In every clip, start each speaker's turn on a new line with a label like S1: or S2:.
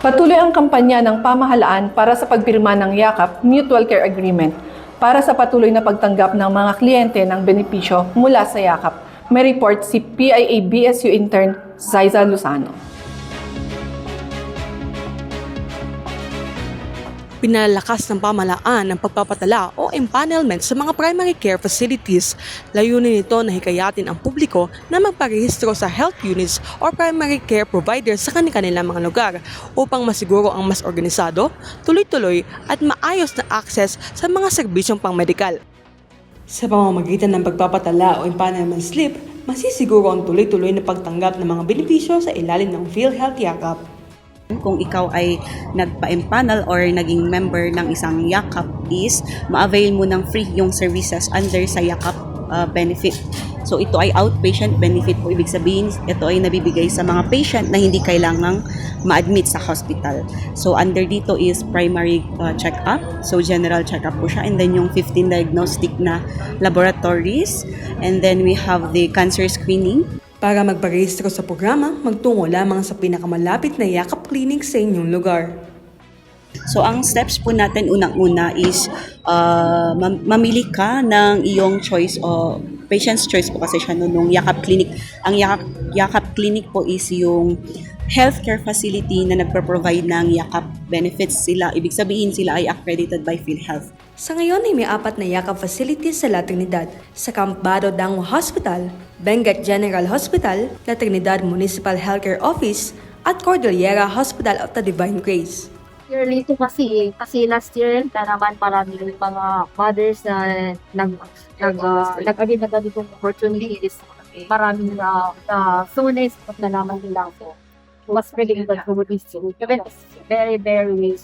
S1: Patuloy ang kampanya ng pamahalaan para sa pagpirma ng YAKAP Mutual Care Agreement para sa patuloy na pagtanggap ng mga kliyente ng benepisyo mula sa YAKAP. May report si PIA-BSU intern Zaiza Luzano.
S2: Pinalakas ng pamahalaan ang pagpapatala o empanelment sa mga primary care facilities. Layunin nito na hikayatin ang publiko na magparehistro sa health units o primary care providers sa kanilang mga lugar upang masiguro ang mas organisado, tuloy-tuloy at maayos na access sa mga serbisyong pangmedikal. Sa pamamagitan ng pagpapatala o empanelment slip, masisiguro ang tuloy-tuloy na pagtanggap ng mga benepisyo sa ilalim ng PhilHealth YAKAP.
S3: Kung ikaw ay nagpa-empanel or naging member ng isang YAKAP is ma-avail mo ng free yung services under sa YAKAP benefit. So ito ay outpatient benefit po. Ibig sabihin, ito ay nabibigay sa mga patient na hindi kailangang ma-admit sa hospital. So under dito is primary check-up. So general check-up po siya. And then yung 15 diagnostic na laboratories. And then we have the cancer screening.
S2: Para magparehistro sa programa, magtungo lamang sa pinakamalapit na YAKAP clinic sa inyong lugar.
S3: So ang steps po natin unang-una is mamili ka ng iyong choice o patient's choice po kasi siya nung YAKAP clinic. Ang YAKAP clinic po is yung healthcare facility na nagpo-provide ng YAKAP benefits sila. Ibig sabihin sila ay accredited by PhilHealth.
S2: Sa ngayon ay may 4 na YAKAP facilities sa La Trinidad, sa Camp Bado Dango Hospital, Benguet General Hospital, La Trinidad Municipal Healthcare Office, at Cordillera Hospital of the Divine Grace.
S4: Yearly ito kasi last year na naman marami mga mothers na nag-agin na ganitong opportunities. Maraming soonest na naman nila po. Was really good for this very, very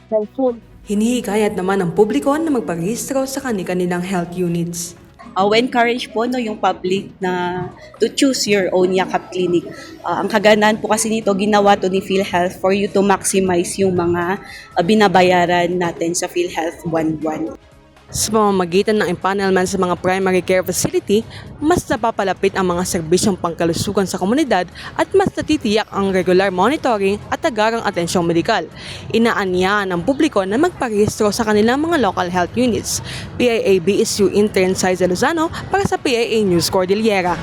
S4: helpful.
S2: Hinihikayat naman ang publiko na magparehistro sa kanilang health units.
S3: We encourage po yung public na to choose your own YAKAP clinic. Ang kagandahan po kasi nito, ginawa to ni PhilHealth for you to maximize yung mga binabayaran natin sa PhilHealth buwan-buwan. Sa pamamagitan ng empanelment sa mga primary care facility, mas napapalapit ang mga serbisyong pangkalusugan sa komunidad at mas natitiyak ang regular monitoring at agarang atensyong medikal. Inaanyaan ng publiko na magparehistro sa kanilang mga local health units. PIA-BSU intern Zaiza Luzano para sa PIA News Cordillera.